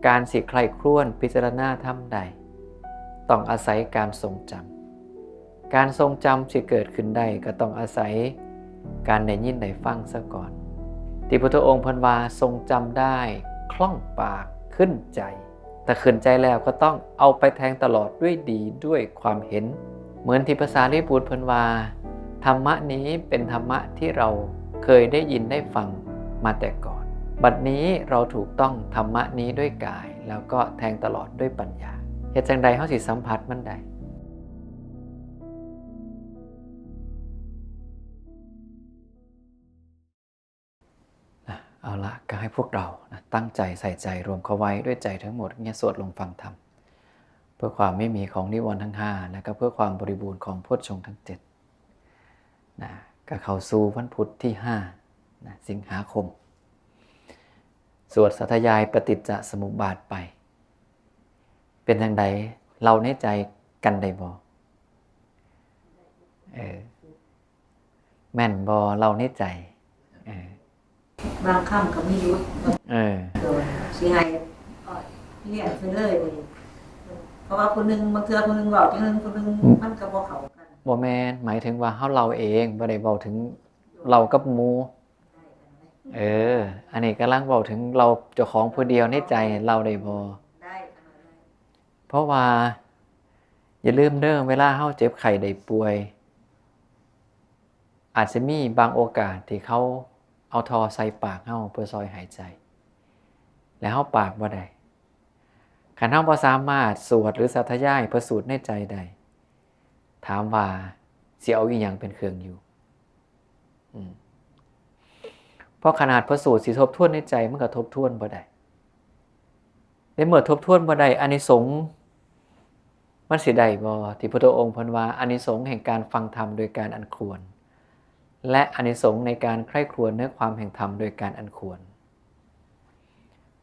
การสิใคร่ครวญพิจารณาธรรมใดต้องอาศัยการทรงจำการทรงจำสิเกิดขึ้นได้ก็ต้องอาศัยการได้ยินได้ฟังซะก่อนที่พระพุทธองค์เพิ่นว่าทรงจำได้คล่องปากขึ้นใจแต่ขึ้นใจแล้วก็ต้องเอาไปแทงตลอดด้วยดีด้วยความเห็นเหมือนที่ภาษาลิบุตรเพิ่นว่าธรรมะนี้เป็นธรรมะที่เราเคยได้ยินได้ฟังมาแต่ก่อนบัดนี้เราถูกต้องธรรมะนี้ด้วยกายแล้วก็แทงตลอดด้วยปัญญาเฮ็ดจังใดเฮาสิสัมผัสมันได้เอาละก็ให้พวกเราตั้งใจใส่ใจรวมเข้าไว้ด้วยใจทั้งหมดเนี่ยสวดลงฟังธรรมเพื่อความไม่มีของนิวรณ์ทั้ง5และก็เพื่อความบริบูรณ์ของโพชฌงค์ทั้ง7นะก็เข้าสู่วันพุธที่5นะสิงหาคมสวดสาธยายปฏิจจสมุปบาทไปเป็นจังใดเราในใจกันได้บ่แม่นบ่เราในใจบางคำก็ไม่รู้สิให้เรียนไปเลยเพราะว่าคนนึงบางเทื่อคนนึงบอกคนนึงมันก็บ่เข้ากันบ่แม่นหมายถึงว่าเราเองบ่ได้เว้าถึงเรากับหมู่อันนี้กำลังเว้าถึงเราเจ้าของผู้เดียวในใจเราได้บ่ได้เพราะว่าอย่าลืมเด้อเวลาเฮาเจ็บไข้ได้ป่วยอาจจะมีบางโอกาสที่เขาเอาท่อใส่ปากเฮาเพื่อซอยหายใจแล้วเฮาปากบ่ได้คันเฮาบ่สามารถสวดหรือสาธยายพระสูตรในใจได้ถามว่าสิเอาอีหยังเป็นเครื่องอยู่เพราะขนาดพระสูตรสิทบทวนในใจมันก็ทบทวนบ่ได้ในเมื่อทบทวนบ่ได้อานิสงส์มันสิได้บ่ที่พระพุทธองค์เพิ่นว่าอานิสงส์แห่งการฟังธรรมโดยการอันควรและอานิสงส์ในการใคร่ครวญเนื้อความแห่งธรรมโดยการอันควร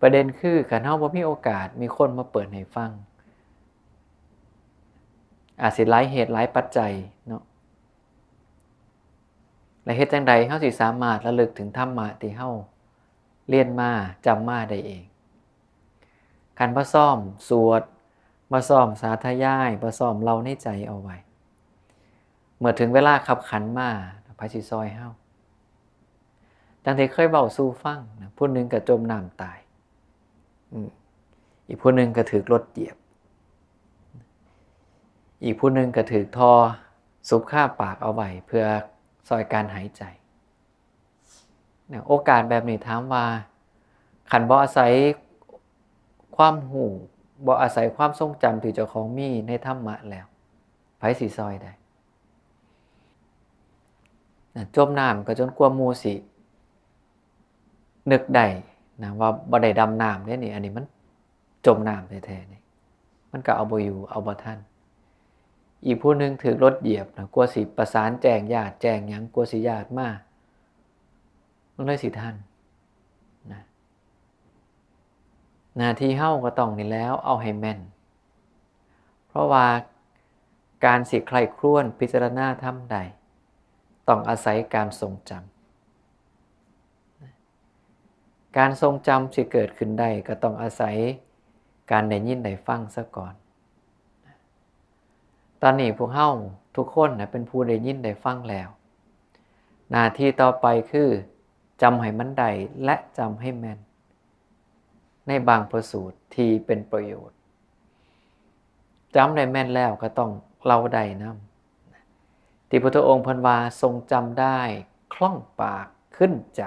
ประเด็นคือคันเฮาบ่มีโอกาสมีคนมาเปิดให้ฟังอาจสิหลายเหตุหลายปัจจัยเนาะและเฮ็ดจังใดเฮาสิสามารถระลึกถึงธรรมะที่เฮาเรียนมาจำมาได้เองคันบ่ซ้อมสวดบ่ซ้อมสาธยายบ่ซ้อมเล่าในใจเอาไว้เมื่อถึงเวลาขับขันมาไผสิซอยเฮาจังที่เคยเว้าสู่ฟังนะผู้นึงก็จมน้ำตายอีกผู้นึงก็ถูกรถเหยียบอีกผู้นึงก็ถูกท่อซุบค่าปากเอาไว้เพื่อซอยการหายใจเนี่ยโอกาสแบบนี้ถามว่าคันบ่อาศัยความหูบ่อาศัยความทรงจำที่เจ้าของมีในธรรมะแล้วไผสิซอยได้จมน้ำก็จนกว่าหมู่สินึกได้นะว่าบ่ได้ดำน้ำเด้นี่อันนี้มันจมน้ำแท้ๆนี่มันก็เอาบ่อยู่เอาบ่ทันอีกผู้นึงถูกรถเหยียบนะกลัวสิประสานแจ้งญาติแจ้งหยังกลัวสิญาติมามันเลยสิทันนะหน้าที่เฮาก็ต้องนี่แล้วเอาให้แม่นเพราะว่าการสิใคร่ครวญพิจารณาธรรมใดต้องอาศัยการทรงจำการทรงจำสิเกิดขึ้นได้ก็ต้องอาศัยการได้ยินได้ฟังซะก่อนตอนนี้พวกเฮาทุกคนเป็นผู้ได้ยินได้ฟังแล้วหน้าที่ต่อไปคือจำให้มันได้และจำให้แม่นในบางพระสูตรที่เป็นประโยชน์จำได้แม่นแล้วก็ต้องเล่าได้นำที่พระพุทธองค์เพิ่นว่าทรงจำได้คล่องปากขึ้นใจ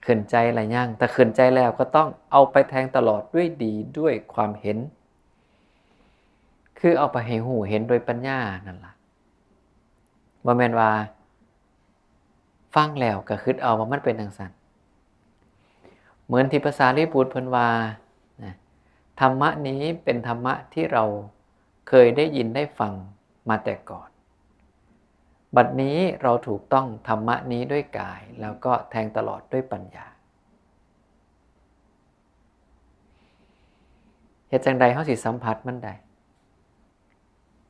ขึ้นใจหลายอย่างแต่ขึ้นใจแล้วก็ต้องเอาไปแทงตลอดด้วยดีด้วยความเห็นคือเอาไปให้หูเห็นโดยปัญญานั่นล่ะบ่แม่นว่าฟังแล้วก็คิดเอาว่ามันเป็นจังซั่นเหมือนที่ภาษาลิบุตรเพิ่นว่าธรรมะนี้เป็นธรรมะที่เราเคยได้ยินได้ฟังมาแต่ก่อนบัดนี้เราถูกต้องธรรมะนี้ด้วยกายแล้วก็แทงตลอดด้วยปัญญาเฮ็ดจังใดเฮาสิสัมผัสมันได้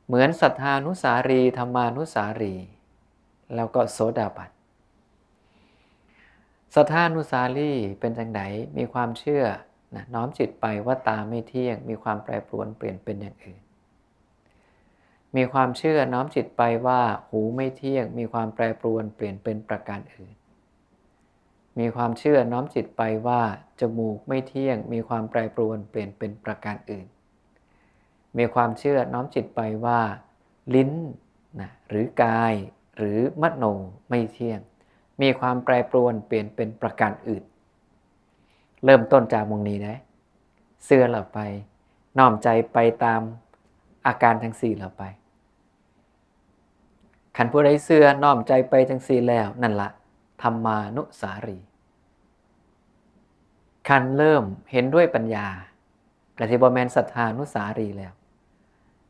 เหมือนสัทธานุสารีธรรมานุสารีแล้วก็โสดาบัน สัทธานุสาลีเป็นจังไดมีความเชื่อนะน้อมจิตไปว่าตาไม่เที่ยงมีความแปรปรวนเปลี่ยนเป็นอย่างอื่นมีความเชื่อน้อมจิตไปว่าหูไม่เที่ยงมีความแปรปรวนเปลี่ยนเป็นประการอื่นมีความเชื่อน้อมจิตไปว่าจมูกไม่เที่ยงมีความแปรปรวนเปลี่ยนเป็นประการอื่นมีความเชื่อน้อมจิตไปว่าลิ้นนะหรือกายหรือมโนไม่เที่ยงมีความแปรปรวนเปลี่ยนเป็นประการอื่นเริ่มต้นจากวงนี้นะเชื่อเราไปน้อมใจไปตามอาการทั้ง4เราไปขันผู้ใดเชื่อน้อมใจไปทั้ง4แล้วนั่นละธรรมานุสารีขันเริ่มเห็นด้วยปัญญากสิบแมนศรัทธานุสารีแล้ว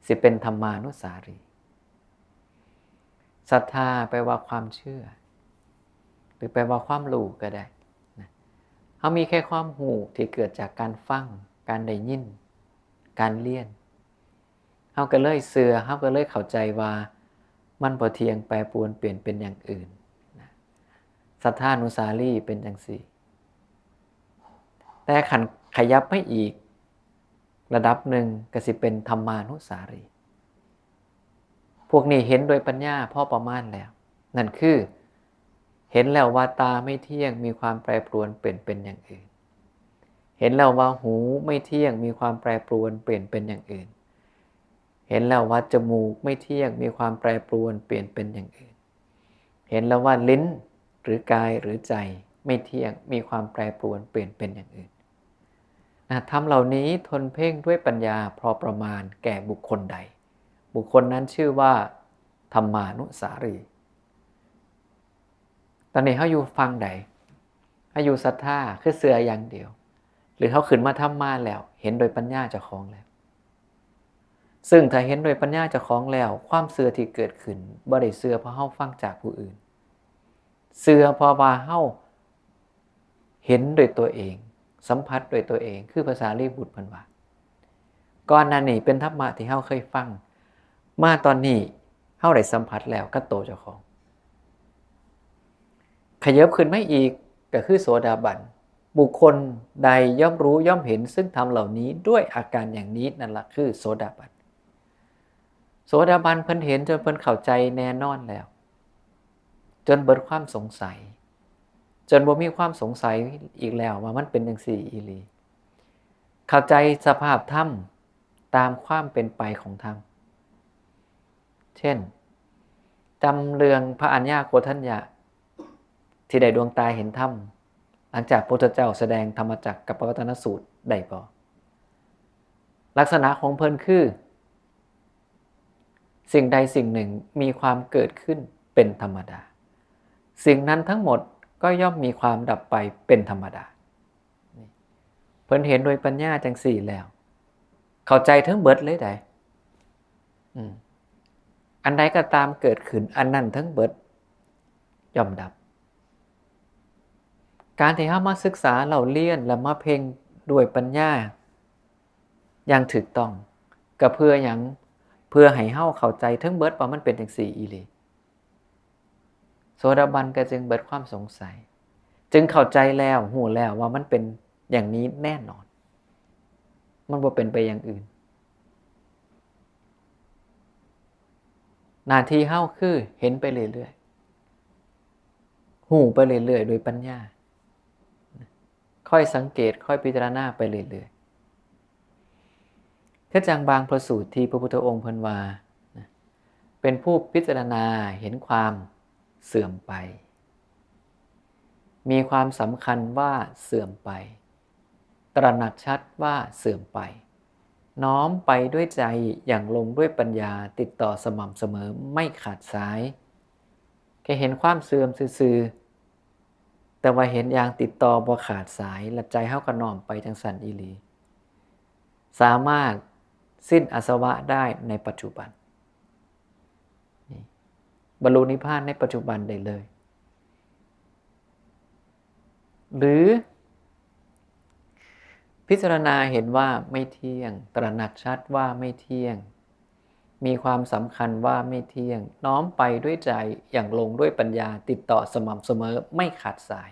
สิเป็นธรรมานุสารีศรัทธาแปลว่าความเชื่อหรือแปลว่าความรู้ก็ได้เขามีแค่ความหูที่เกิดจากการฟังการได้ยินการเรียนเขาก็เลยเชื่อเขาก็เลยเข้าใจว่ามันบ่เที่ยงแปรปรวนเปลี่ยนเป็นอย่างอื่นศรัทธานุสาลีเป็นจังซี่แต่ขันขยับไม่อีกระดับหนึ่งก็สิเป็นธรรมานุสารีพวกนี้เห็นโดยปัญญาพอประมาณแล้วนั่นคือเห็นแล้วว่าตาไม่เที่ยงมีความแปรปรวนเปลี่ยนเป็นอย่างอื่นเห็นแล้วว่าหูไม่เที่ยงมีความแปรปรวนเปลี่ยนเป็นอย่างอื่นเห็นแล้วว่าจมูกไม่เที่ยงมีความแปรปรวนเปลี่ยนเป็นอย่างอื่นเห็นแล้วว่าลิ้นหรือกายหรือใจไม่เที่ยงมีความแปรปรวนเปลี่ยนเป็นอย่างอื่นธรรมเหล่านี้ทนเพ่งด้วยปัญญาพอประมาณแก่บุคคลใดบุคคลนั้นชื่อว่าธรรมานุสารีตอนนี้เขาอยู่ฟังใดเขาอยู่ศรัทธาคือเสืออย่างเดียวหรือเขาขึ้นมาทำมาแล้วเห็นโดยปัญญาเจ้าของแล้วซึ่งถ้าเห็นโดยปัญญาเจ้าของแล้วความเสือที่เกิดขึ้นบ่ได้เสือเพราะเขาฟังจากผู้อื่นเสือเพราะว่าเขาเห็นโดยตัวเองสัมผัสโดยตัวเองคือภาษาลีบุตรเพิ่นว่าก่อนหน้านี้เป็นธรรมะที่เขาเคยฟังมาตอนนี้เขาได้สัมผัสแล้วกับตัวเจ้าของขยับขึ้นไม่อีกก็คือโสดาบันบุคคลใดย่อมรู้ย่อมเห็นซึ่งธรรมเหล่านี้ด้วยอาการอย่างนี้นั่นแหละคือโสดาบันโสดาบันเพิ่นเห็นจนเพิ่นเข้าใจแน่นอนแล้วจนเบิดความสงสัยจนบ่มีความสงสัยอีกแล้วว่ามันเป็นจังซี่อีหลีเข้าใจสภาพธรรมตามความเป็นไปของธรรมเช่นจำเรื่องพระอัญญาโกฏัญญะที่ได้ดวงตาเห็นธรรมหลังจากพระพุทธเจ้าแสดงธรรมจักรกับปวัตตนสูตรได้บ่ลักษณะของเพิ่นคือสิ่งใดสิ่งหนึ่งมีความเกิดขึ้นเป็นธรรมดาสิ่งนั้นทั้งหมดก็ย่อมมีความดับไปเป็นธรรมดาเพิ่นเห็นโดยปัญญาจังสี่แล้วเข้าใจทั้งเบิดเลยได้อันใดก็ตามเกิดขึ้นอันนั้นทั้งเบิดย่อมดับการที่เฮามาศึกษาเล่าเรียนและมาเพ่งด้วยปัญญาอย่างถูกต้องก็เพื่อหยังเพื่อให้เฮาเข้าใจทั้งเบิดว่ามันเป็นจังซี่อีหลีโสดาบันก็จึงเบิดความสงสัยจึงเข้าใจแล้วฮู้แล้วว่ามันเป็นอย่างนี้แน่นอนมันบ่เป็นไปอย่างอื่นหน้าที่เฮาคือเห็นไปเรื่อยๆฮู้ไปเรื่อยๆโดยปัญญาค่อยสังเกตค่อยพิจารณาไปเรื่อยๆคือจังบางพระสูตรที่พระพุทธองค์เพิ่นว่าเป็นผู้พิจารณาเห็นความเสื่อมไปมีความสำคัญว่าเสื่อมไปตระหนักชัดว่าเสื่อมไปน้อมไปด้วยใจอย่างลงด้วยปัญญาติดต่อสม่ำเสมอไม่ขาดสายแค่เห็นความเสื่อมซื่อๆแต่ว่าเห็นอย่างติดต่อบ่ขาดสายและใจเฮาก็น้อมไปจังสันอีหลีสามารถสิ้นอาสวะได้ในปัจจุบันบรรลุนิพพานในปัจจุบันได้เลยหรือพิจารณาเห็นว่าไม่เที่ยงตระหนักชัดว่าไม่เที่ยงมีความสำคัญว่าไม่เที่ยงน้อมไปด้วยใจอย่างลงด้วยปัญญาติดต่อสม่ำเสมอไม่ขาดสาย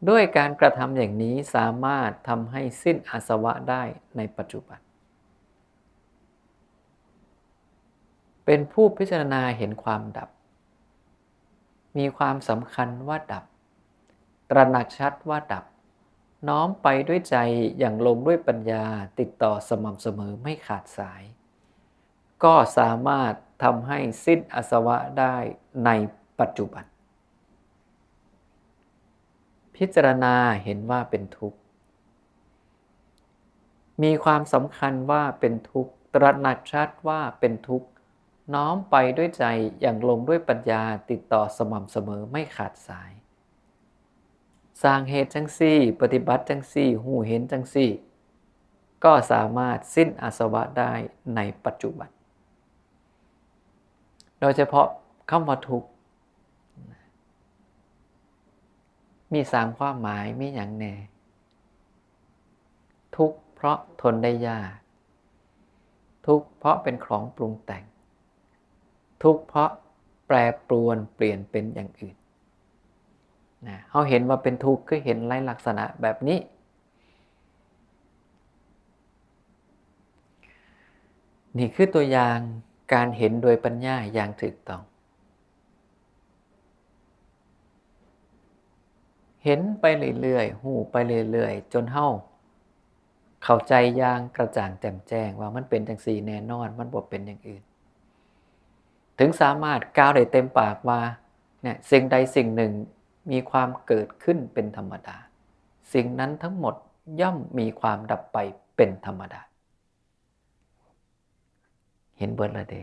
ด้วยการกระทำอย่างนี้สามารถทำให้สิ้นอาสวะได้ในปัจจุบันเป็นผู้พิจารณาเห็นความดับมีความสำคัญว่าดับตระหนักชัดว่าดับน้อมไปด้วยใจอย่างลงด้วยปัญญาติดต่อสม่ำเสมอไม่ขาดสายก็สามารถทำให้สิ้นอาสวะได้ในปัจจุบันพิจารณาเห็นว่าเป็นทุกข์มีความสำคัญว่าเป็นทุกข์ตระหนักชัดว่าเป็นทุกข์น้อมไปด้วยใจอย่างลงด้วยปัญญาติดต่อสม่ำเสมอไม่ขาดสายสร้างเหตุจังซี่ปฏิบัติจังซี่หูเห็นจังซี่ก็สามารถสิ้นอาสวะได้ในปัจจุบันโดยเฉพาะคำว่าทุกข์มี3ความหมายมีอย่างแน่ทุกข์เพราะทนได้ยากทุกข์เพราะเป็นของปรุงแต่งทุกข์เพราะแปรปรวนเปลี่ยนเป็นอย่างอื่นเขาเห็นว่าเป็นทุกข์คือเห็นไร้ลักษณะแบบนี้นี่คือตัวอย่างการเห็นโดยปัญญาอย่างถูกต้องเห็นไปเรื่อยๆหูไปเรื่อยๆจนเข้าใจอย่างกระจ่างแจ่มแจ้งว่ามันเป็นจังซี่แน่นอนมันบ่เป็นอย่างอื่นถึงสามารถกล่าวได้เต็มปากว่าเนี่ยสิ่งใดสิ่งหนึ่งมีความเกิดขึ้นเป็นธรรมดาสิ่งนั้นทั้งหมดย่อมมีความดับไปเป็นธรรมดาเห็นเบิดละเด้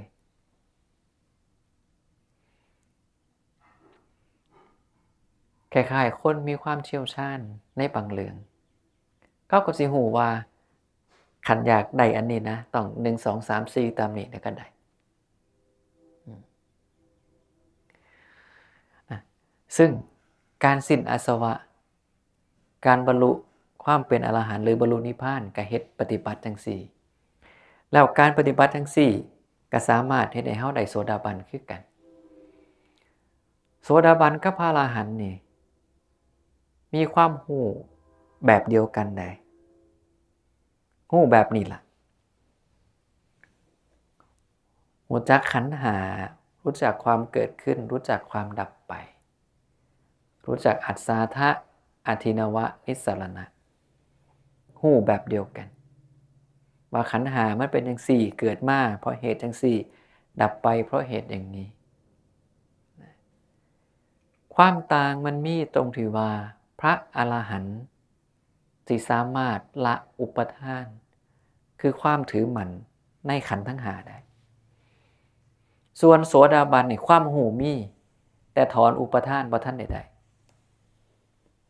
คล้ายๆคนมีความเชี่ยวชาญในบางเรื่องก็สิฮู้ว่าคันอยากได้อันนี้นะต้อง1 2 3 4ตามนี้แล้วก็ได้ซึ่งการสิ้นอาสวะการบรรลุความเป็นอรหันต์หรือบรรลุนิพพานก็เฮ็ดปฏิบัติจังซี่แล้วการปฏิบัติจังซี่ก็สามารถเฮ็ดให้เฮาได้โสดาบันคือกันโสดาบันกับพระอรหันต์นี่มีความรู้แบบเดียวกันได้รู้แบบนี้ล่ะรู้จักขันธ์ห้ารู้จักความเกิดขึ้นรู้จักความดับไปรู้จักอัศสาทะอทินวะนิสสรณะหู้แบบเดียวกันว่าขันธ์ห้ามันเป็นจังซี่เกิดมาเพราะเหตุจังซี่ดับไปเพราะเหตุอย่างนี้ความต่างมันมีตรงที่ว่าพระอรหันต์ที่สามารถละอุปทานคือความถือหมั่นในขันธ์ทั้งห้าได้ส่วนโสดาบันนี่ความหูมีแต่ถอนอุปทานบ่ทันได้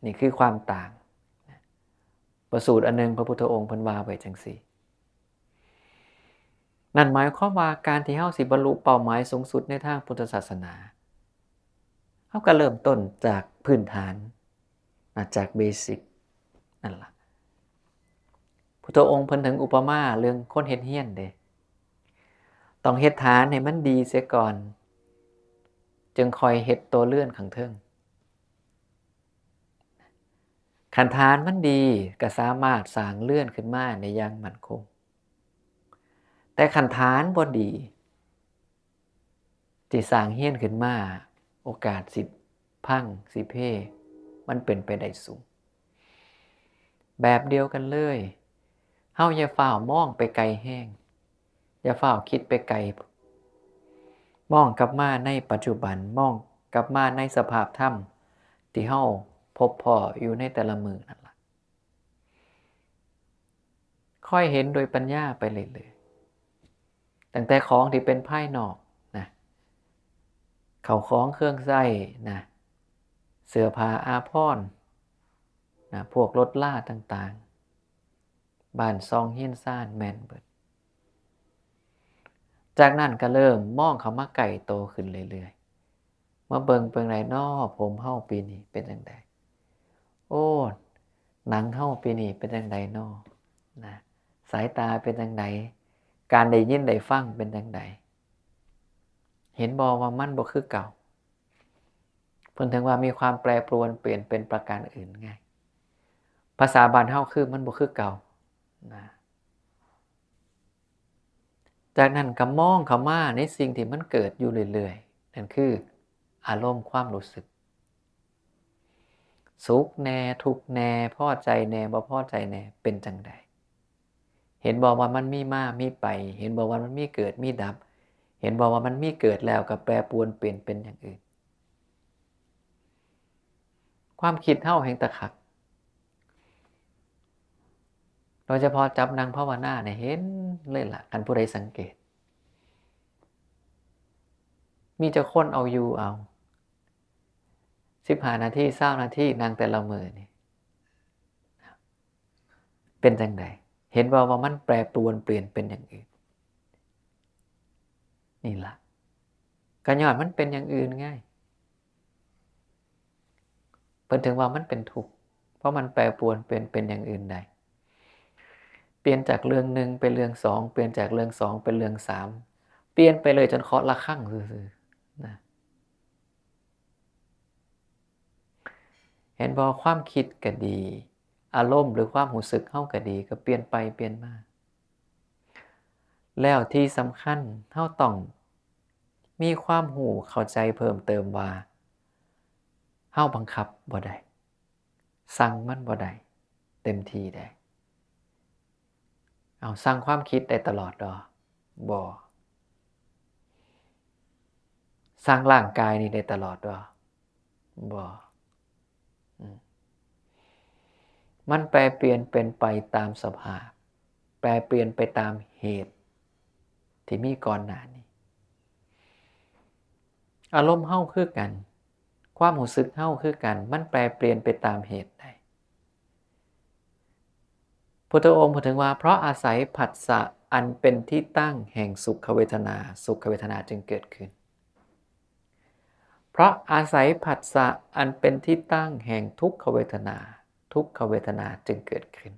นี่คือความต่างประสูตรอันนึงพระพุทธองค์เพิ่นว่าไว้จังซี่นั่นหมายความว่าการที่เฮาสิบรรลุเป้าหมายสูงสุดในทางพุทธศาสนาเฮาก็เริ่มต้นจากพื้นฐานจากเบสิกนั่นล่ะพุทธองค์เพิ่นถึงอุปมาเรื่องคนเฮ็ดเฮียนเด้ต้องเฮ็ดฐานให้มันดีเสียก่อนจึงค่อยเฮ็ดตัวเลื่อนข้างเทิงขันฐานมันดีก็สามารถสร้างเลื่อนขึ้นมาในอย่างมั่นคงแต่ขันฐานบ่ดีที่สร้างเฮียนขึ้นมาโอกาสสิพังสิเพ่มันเป็นไปได้สูงแบบเดียวกันเลยเฮาอย่าฟ้าวมองไปไกลแห้งอย่าฟ้าวคิดไปไกลมองกลับมาในปัจจุบันมองกลับมาในสภาพธรรมที่เฮาพบพออยู่ในแต่ละมือนั่นล่ะค่อยเห็นโดยปัญญาไปเรื่อยๆตั้งแต่ของที่เป็นภายนอกนะเข้าของเครื่องใช้นะเสื้อผ้าอาภรณ์นะพวกรถล่าต่างๆบ้านซองเฮียนซ่านแม่นเบิดจากนั้นก็เริ่มมองเข้ามาไกลโตขึ้นเรื่อยๆมาเบิ่งไดน้อผมเฮาปีนี้เป็นจังได๋โอ้หนังเฮาปีนี้เป็นจังไดน้อนะสายตาเป็นจังไดการได้ยินได้ฟังเป็นจังไดเห็นบ่ว่ามันบ่คือเก่าเพิ่นถึงว่ามีความแปรปรวนเปลี่ยนเป็นประการอื่นไง ภาษาบ้านเฮาคือมันบ่คือเก่านะจากนั้นก็มองเข้ามาในสิ่งที่มันเกิดอยู่เรื่อยๆนั่นคืออารมณ์ความรู้สึกสุขแน่ทุกข์แน่พอใจแน่บ่พอใจแน่เป็นจังใดเห็นบ่ว่ามันมีมามีไปเห็นบ่ว่ามันมีเกิดมีดับเห็นบ่ว่ามันมีเกิดแล้วก็แปรปรวนเปลี่ยนเป็นอย่างอื่นความคิดเฮาแห่งตะคักโดยเฉพาะจับนั่งภาวนาเนี่ยเห็นเลยล่ะคันผู้ใดสังเกตมีเจ้าคนเอาอยู่เอา15 นาที20 นาทีนั่งแต่ละมื้อนี่เป็นจังไดเห็นว่ามันแปรปรวนเปลี่ยนเป็นอย่างอื่นนี่ล่ะก็ย้อนมันเป็นอย่างอื่นไงเพิ่นถึงว่ามันเป็นทุกข์เพราะมันแปรปรวนเป็นอย่างอื่นได้เปลี่ยนจากเรื่อง1เป็นเรื่อง2เปลี่ยนจากเรื่อง2เป็นเรื่อง3เปลี่ยนไปเลยจนเคาะระฆังซื่อๆนะเห็นบ่ความคิดก็ดีอารมณ์หรือความรู้สึกเฮาก็ดีก็เปลี่ยนไปเปลี่ยนมาแล้วที่สำคัญเฮาต้องมีความรู้เข้าใจเพิ่มเติมว่าเฮาบังคับบ่ได้สั่งมันบ่ได้เต็มที่ได้เอาสั่งความคิดได้ตลอดดอกบ่สั่งร่างกายนี่ได้ตลอดดอกบ่มันแปรเปลี่ยนเป็นไปตามสภาพแปรเปลี่ยนไปตามเหตุที่มีก่อนหน้านี้อารมณ์เฮาคือกันความรู้สึกเฮาคือกันมันแปรเปลี่ยนไปตามเหตุได้พุทธองค์พูดถึงว่าเพราะอาศัยผัสสะอันเป็นที่ตั้งแห่งสุขเวทนาจึงเกิดขึ้นเพราะอาศัยผัสสะอันเป็นที่ตั้งแห่งทุกขเวทนาจึงเกิดขึ้น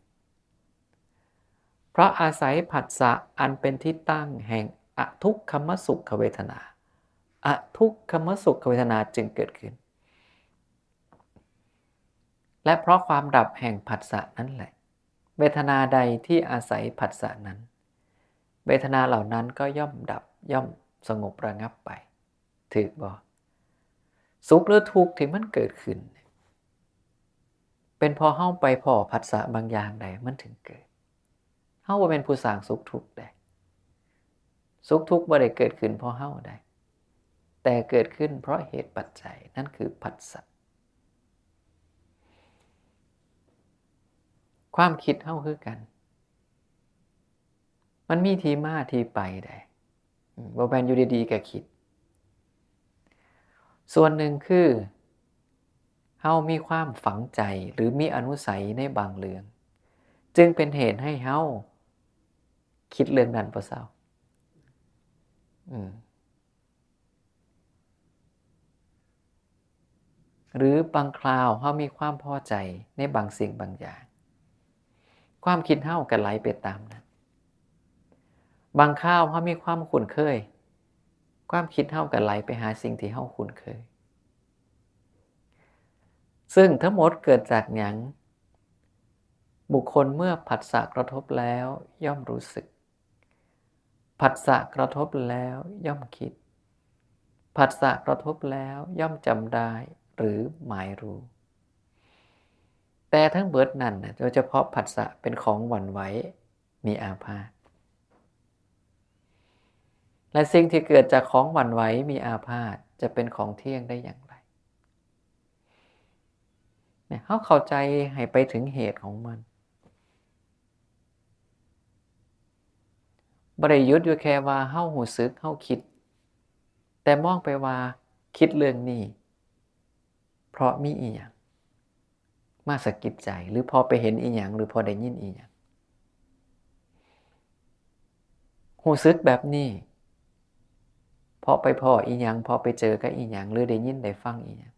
เพราะอาศัยผัสสะอันเป็นที่ตั้งแห่งอทุกขมสุขเวทนาจึงเกิดขึ้นและเพราะความดับแห่งผัสสะนั่นแหละเวทนาใดที่อาศัยผัสสะนั้นเวทนาเหล่านั้นก็ย่อมดับย่อมสงบระงับไปถูกบ่สุขหรือทุกข์ที่มันเกิดขึ้นเป็นพอเฮาไปพอผัสสะบางอย่างใดมันถึงเกิดเฮาบ่เป็นผู้สร้างสุขทุกข์ได้สุขทุกข์บ่ได้เกิดขึ้นเพราะเฮาได้แต่เกิดขึ้นเพราะเหตุปัจจัยนั่นคือผัสสะความคิดเฮาคือกันมันมีที่มาที่ไปได้บ่แม่นอยู่ดีๆก็คิดส่วนหนึ่งคือเฮามีความฝังใจหรือมีอนุสัยในบางเรื่องจึงเป็นเหตุให้เฮาคิดเรื่องนั้นบ่เศร้าหรือบางคราวเฮามีความพอใจในบางสิ่งบางอย่างความคิดเฮาก็ไหลไปตามนั้นบางคราวเฮามีความคุ้นเคยความคิดเฮาก็ไหลไปหาสิ่งที่เฮาคุ้นเคยซึ่งทั้งหมดเกิดจากหยังบุคคลเมื่อผัสสะกระทบแล้วย่อมรู้สึกผัสสะกระทบแล้วย่อมคิดผัสสะกระทบแล้วย่อมจำได้หรือหมายรู้แต่ทั้งเบิดนั้นโดยเฉพาะผัสสะเป็นของหวั่นไหวมีอาพาธและสิ่งที่เกิดจากของหวั่นไหวมีอาพาธจะเป็นของเที่ยงได้อย่างไรเนี่ยเฮาเข้าใจให้ไปถึงเหตุของมันบ่ได้หยุดอยู่แค่ว่าเฮารู้สึกเฮาคิดแต่มองไปว่าคิดเรื่องนี้เพราะมีอีหยังมาสะกิดใจหรือพอไปเห็นอีหยังหรือพอได้ยินอีหยังรู้สึกแบบนี้พอไปพ้ออีหยังพอไปเจอกับอีหยังหรือได้ยินได้ฟังอีหยัง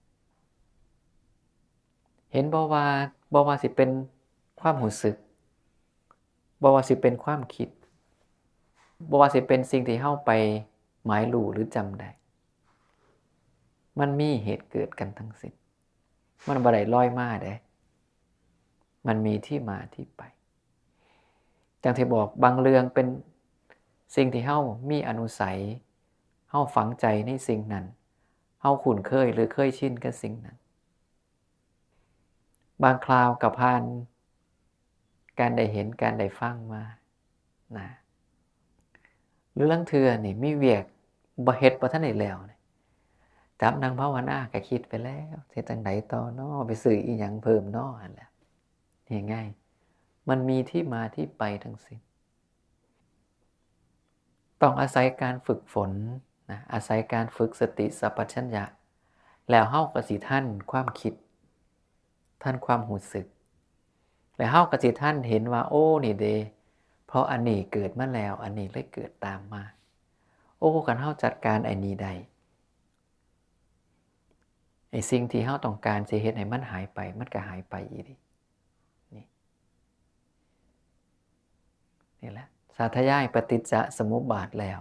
เห็นบ่ว่าสิเป็นความรู้สึกบ่ว่าสิเป็นความคิดบ่ว่าสิเป็นสิ่งที่เฮาไปหมายรู้หรือจำได้มันมีเหตุเกิดกันทั้งสิ้นมันบ่ได้ลอยมาเด้ มันมีที่มาที่ไปอย่างที่บอกบางเรื่องเป็นสิ่งที่เฮามีอนุสัยเฮาฝังใจในสิ่งนั้นเฮาคุ้นเคยหรือเคยชินกับสิ่งนั้นบางคราวกับผ่านการได้เห็นการได้ฟังมานะหรือลังเทื่อนี่มีเวียกบ่เฮ็ดบ่ทันได้แล้วนี่จับนั่งภาวนาก็คิดไปแล้วสิจังไดต่อน้อไปซื้ออีหยังเพิ่มน้อหั่นแหละนี่ง่ายมันมีที่มาที่ไปทั้งสิ้นต้องอาศัยการฝึกฝนนะอาศัยการฝึกสติสัมปชัญญะแล้วเฮาก็สิทันความคิดทันความรู้สึกแล้วเฮาก็สิทันเห็นว่าโอ้นี่เด้เพราะอันนี้เกิดมาแล้วอันนี้เลยเกิดตามมาโอ้คันเฮาจัดการไอ้นี้ได้ไอ้สิ่งที่เฮาต้องการสิเฮ็ดให้มันหายไปมันก็หายไปอีหลีนี่แหละสาธยายปฏิจจสมุปบาทแล้ว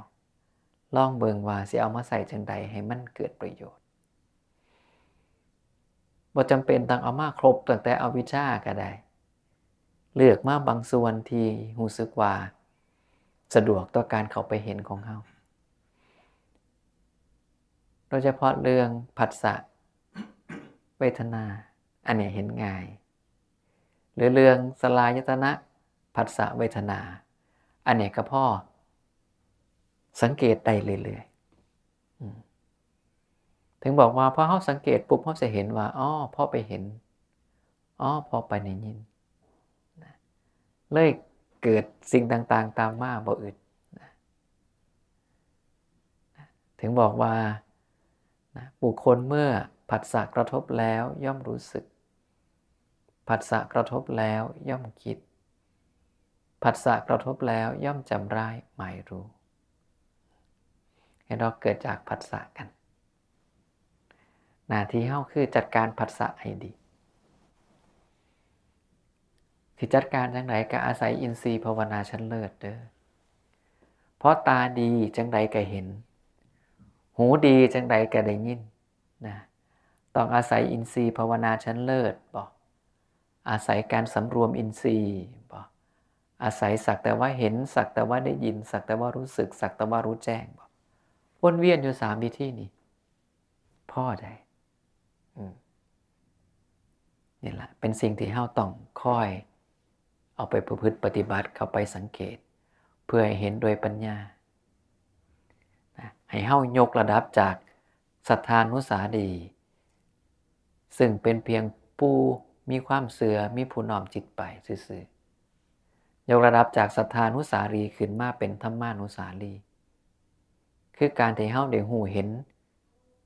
ลองเบิ่งว่าสิเอามาใส่จังใดให้มันเกิดประโยชน์บ่จำเป็นต้องเอามาครบตั้งแต่อวิชชาก็ได้เลือกมาบางส่วนที่รู้สึกว่าสะดวกต่อการเข้าไปเห็นของเฮาโดยเฉพาะเรื่องผัสสะเวทนาอันนี้เห็นง่ายหรือเรื่องสลายตนะผัสสะเวทนาอันนี้ก็พอสังเกตได้เรื่อยๆถึงบอกว่าพอเฮาสังเกตปุ๊บเฮาจะเห็นว่าอ๋อพอไปเห็นอ๋อพอไปได้ยินเลยเกิดสิ่งต่างๆตามมาบ่อึดถึงบอกว่าบุคคลเมื่อผัสสะกระทบแล้วย่อมรู้สึกผัสสะกระทบแล้วย่อมคิดผัสสะกระทบแล้วย่อมจำได้หมายรู้ให้เราเกิดจากผัสสะกันหน้าที่เฮาคือจัดการผัสสะให้ดีที่จัดการจังไดก็อาศัยอินทรีย์ภาวนาชั้นเลิศเด้อเพราะตาดีจังไดก็เห็นหูดีจังใดก็ได้ยินนะต้องอาศัยอินทรีย์ภาวนาชั้นเลิศบอกอาศัยการสำรวมอินทรีย์บอกอาศัยสักแต่ว่าเห็นสักแต่ว่าได้ยินสักแต่ว่ารู้สึกสักแต่ว่ารู้แจ้งบอกวนเวียนอยู่3วิธีนี้พ่อได้นี่แหละเป็นสิ่งที่เฮาต้องค่อยเอาไปประพฤติปฏิบัติเข้าไปสังเกตเพื่อให้เห็นโดยปัญญาให้เฮายกระดับจากศรัทธานุสารีซึ่งเป็นเพียงผู้มีความเสื่อมีผู้น้อมจิตไปซื่อๆยกระดับจากศรัทธานุสารีขึ้นมาเป็นธัมมานุสารีคือการที่เฮาได้รู้เห็น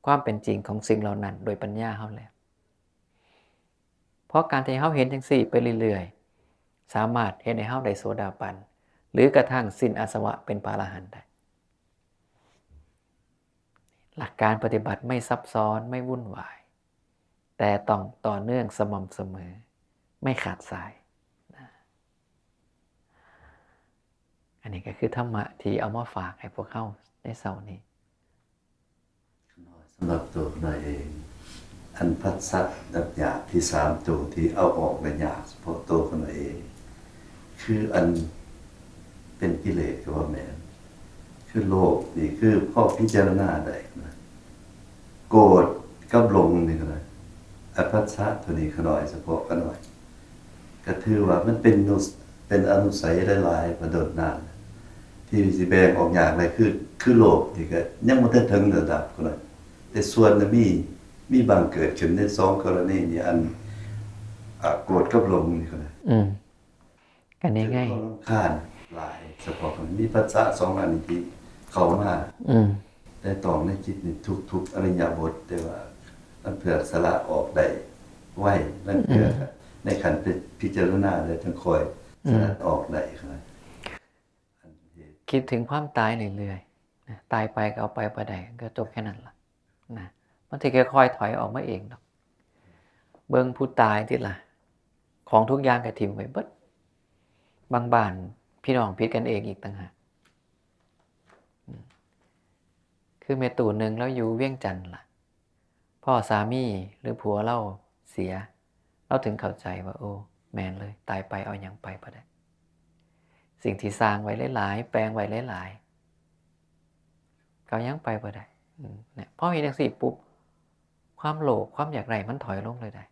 ความเป็นจริงของสิ่งเหล่านั้นโดยปัญญาเฮาแล้วเพราะการที่เฮาเห็นจังซี่ไปเรื่อยๆสามารถเฮ็ดให้เฮาได้โสดาบันหรือกระทั่งสิ้นอาสวะเป็นพระอรหันต์ได้หลักการปฏิบัติไม่ซับซ้อนไม่วุ่นวายแต่ต้องต่อเนื่องสม่ำเสมอไม่ขาดสายอันนี้ก็คือธรรมะที่เอามาฝากให้พวกเขาในเสาร์นี้สำหรับตัวหน่อยเองอันพัดซัดดับหยาบที่3ตัวที่เอาออกเป็นหยาบเฉพาะตัวคนเองคืออันเป็นกิเลสก็ว่าแม่นคือโลภนี่คือพ่อพิจารณาได้นะโกรธกับหลงนี่ก็ได้อภัสสะตัวนี้ขน่อยเฉพาะกันหน่อยก็ถือว่ามันเป็นอนุสัยหลายๆประโดดนานที่สิแบ่งออกอย่างไรคือโลภนี่ก็ยังบ่ทันถึงระดับก็หน่อยแต่ส่วนมีบางเกิดขึ้นใน2กรณีนี่อันโกรธกับหลงนี่ก็ได้กันง่ายๆข้านหลายเฉพาะมีปัสสะ2อันนี้ที่เข้ามาแต่ต้องในจิตนี่ทุกๆอริยบทแต่ว่ามันเพื่อสละออกได้ไว้นั่นเพื่อในขันพิจารณาได้ทั้งคอยสละออกได้ครับคิดถึงความตายเรื่อยๆตายไปก็เอาไปบ่ได้ก็จบแค่นั้นล่ะนะมันสิค่อยๆถอยออกมาเองดอกเบิ่งผู้ตายติล่ะของทุกอย่างก็ทิ้งไว้เบิดบางบ้านพี่น้องผิดกันเองอีกต่างหากคือแม่ตู่นึงแล้วอยู่เวียงจันทน์ล่ะพ่อสามีหรือผัวเราเสียเราถึงเข้าใจว่าโอ้ แม่นเลยตายไปเอาหยังไปบ่ได้สิ่งที่สร้างไว้หลายๆแปลงไว้หลายๆก็ยังไปบ่ได้เนี่ยพอเห็นจังซี่ปุ๊บความโลภความอยากได้มันถอยลงเลยได้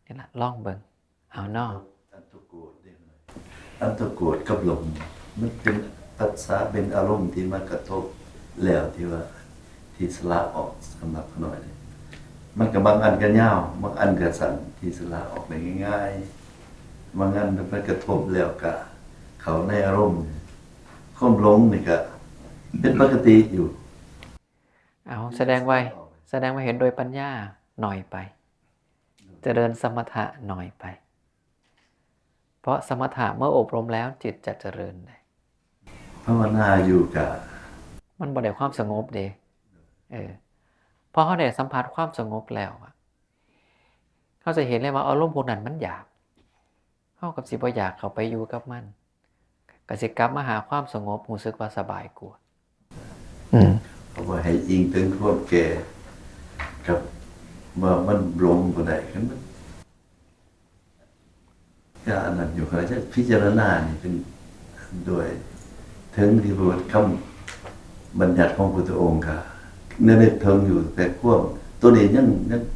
นี่ล่ะลองเบิ่งเอาเนาะอันตุโกฏได้ไหมอันตุโกฏกับหลงมันเป็นปัสสะเป็นอารมณ์ที่มากระทบแล้วที่ว่าที่สละออกสำหรับหน่อยมันก็บางอันก็ยาวบางอันก็สั้นที่สละออกได้ง่ายๆบางอันมันกระทบแล้วก็เขาในอารมณ์ความหลงนี่ก็เป็นปกติอยู่เอาแสดงว่าเห็นโดยปัญญาหน่อยไปเจริญสมถะหน่อยไปเพราะสมถะเมื่ออบรมแล้วจิตจะเจริญได้ภาวนาอยู่กับมันบ่ได้ความสงบเด้พอเขาได้สัมผัสความสงบแล้วเขาจะเห็นเลยว่าอารมณ์พวกนั้นมันอยากเข้ากับสิบ่อยากเข้าไปอยู่กับมันก็สิกลับมาหาความสงบรู้สึกว่าสบายกว่าเขาบอกให้อิงถึงความแก่กับว่ามันหลงบ่ได้คือมันก็อันนั้นอยู่เขาจะพิจารณานี่เป็นโดยถึงที่บทคำบัญญัติของพุทธองค์ค่ะนั่นได้เทิงอยู่แต่พวกตัวนี้ยัง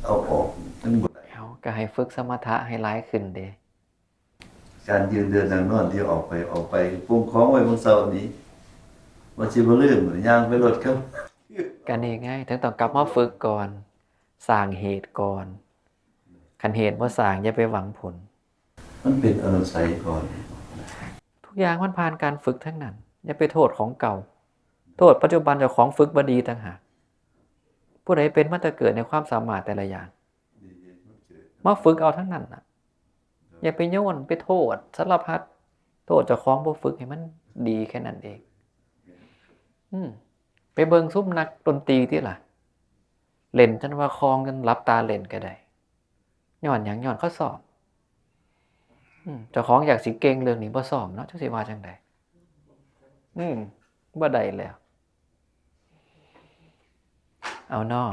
เอาออกทั้งหมดเอาก็ให้ฝึกสมถะให้หลายขึ้นเด้การยืนเดินนั่งนอนที่ออกไปปุ้งของไว้บนเสานี้ว่าสิบ่ลืมย่างไปรถครับก็นี่ไงถึงต้องกลับมาฝึกก่อนสร้างเหตุก่อนคันเหตุบ่สร้างอย่าไปหวังผลมันเป็นอนุสัยก่อนทุกอย่างมันผ่านการฝึกทั้งนั้นอย่าไปโทษของเก่าโทษปัจจุบันเจ้าของฝึกบ่ดีต่างหากผู้ใดเป็นมาแต่เกิดในความสามารถแต่ละอย่างมาฝึกเอาทั้งนั้นน่ะอย่าไปโยนไปโทษสารพัดโทษเจ้าของบ่ฝึกให้มันดีแค่นั้นเองไปเบิ่งซุ่มนักดนตรีที่ล่ะเล่นจนว่าคลองจนหลับตาเล่นก็ได้ย้อนหยังย้อนเขาสอบเจ้าของอยากสิเก่งเรื่องนี้บ่ซ้อมเนาะจักสิว่าจังได๋บ่ได้แล้วเอาเนาะ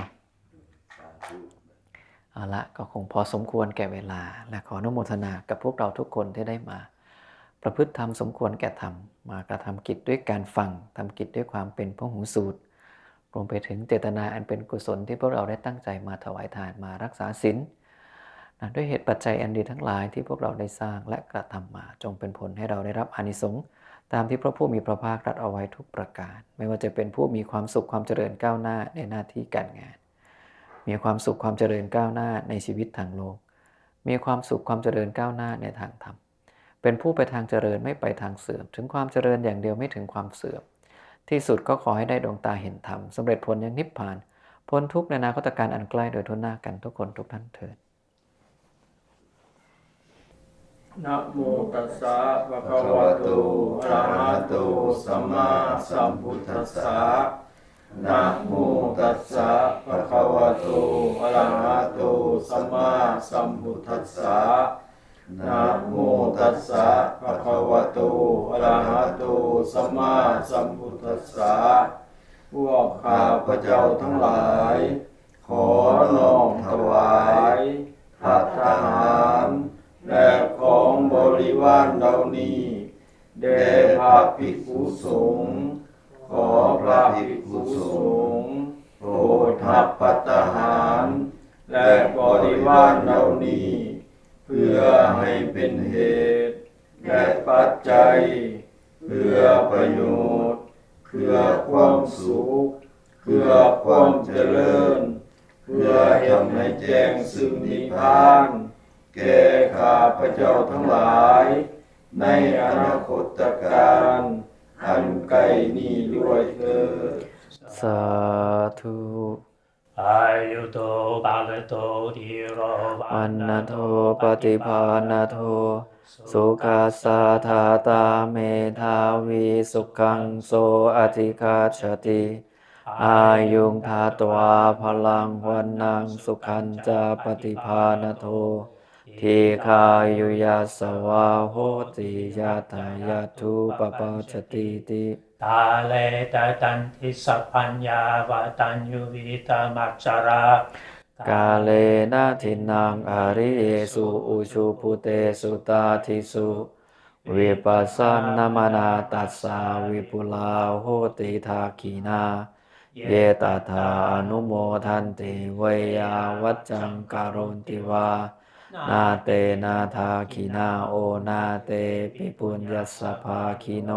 เอาละก็คงพอสมควรแก่เวลาและขออนุโมทนากับพวกเราทุกคนที่ได้มาประพฤติธรรมสมควรแก่ธรรมมากระทำกิจด้วยการฟังทำกิจด้วยความเป็นพหูสูตรรวมไปถึงเจตนาอันเป็นกุศลที่พวกเราได้ตั้งใจมาถวายทานมารักษาศีลด้วยเหตุปัจจัยอันดีทั้งหลายที่พวกเราได้สร้างและกระทำมาจงเป็นผลให้เราได้รับอานิสงส์ตามที่พระผู้มีพระภาคตรัสเอาไว้ทุกประการไม่ว่าจะเป็นผู้มีความสุขความเจริญก้าวหน้าในหน้าที่การงานมีความสุขความเจริญก้าวหน้าในชีวิตทางโลกมีความสุขความเจริญก้าวหน้าในทางธรรมเป็นผู้ไปทางเจริญไม่ไปทางเสื่อมถึงความเจริญอย่างเดียวไม่ถึงความเสื่อมที่สุดก็ขอให้ได้ดวงตาเห็นธรรมสำเร็จผลยังนิพพานพ้นทุกข์ในอนาคตการอันใกล้โดยทั่วหน้ากันทุกคนทุกท่านเถิดนะโมตัสสะภะคะวะโตอะระหะโตสัมมาสัมพุทธัสสะนะโมตัสสะภะคะวะโตอะระหะโตสัมมาสัมพุทธัสสะนะโมตัสสะภะคะวะโตอะระหะโตสัมมาสัมพุทธัสสะพวกข้าพเจ้าทั้งหลายขอน้อมถวายภัตตาหารและของบริวารเหล่านี้แด่พระภิกษุสงฆ์ขอพระภิกษุสงฆ์โปรดรับภัตตาหารและบริวารเหล่านี้เพื่อให้เป็นเหตุและปัจจัยเพื่อประโยชน์เพื่อความสุขเพื่อความเจริญเพื่อทำให้แจ้งซึ่งนิพพานแก่ข้าพเจ้าทั้งหลายในอนาคตการอันไกลนี้ด้วยเถิดสาธุอายุโตปาลโตทีโรอันนาโทปฏิภาณโทสุขัสสะทาตาเมธาวิสุขังโสอธิคาชติอายุงทาตวาพลังวันนังสุขันจาปฏิภาณโททีคายุยัสสวาโหติยะถายะทุปปัจจติติตาเลตตันทิสัพพัญญาวตัญญูวิตามัจจารา กาเลนะทินังอริเยสุอุชุปุเตสุตาทิสุวิปัสสนามนาตัสสาวิปุลาโหติทาคีนาเยตถาอนุโมทันติเวยาวัจจังการุนติวานาเตนาทาคีนาโอนาเตปิปุญญสสภาคีโน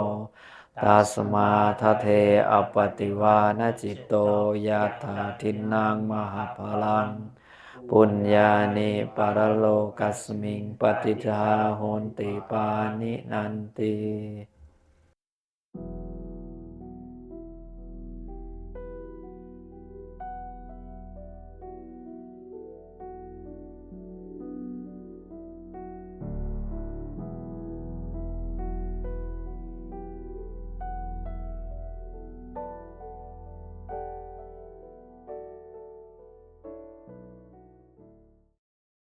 ตัสมาทะเทอปติวานจิตโตยัตถาทินังมหาภลังปุญญานิปรโลกัสมิงปฏิจจาโหนติปานินันติ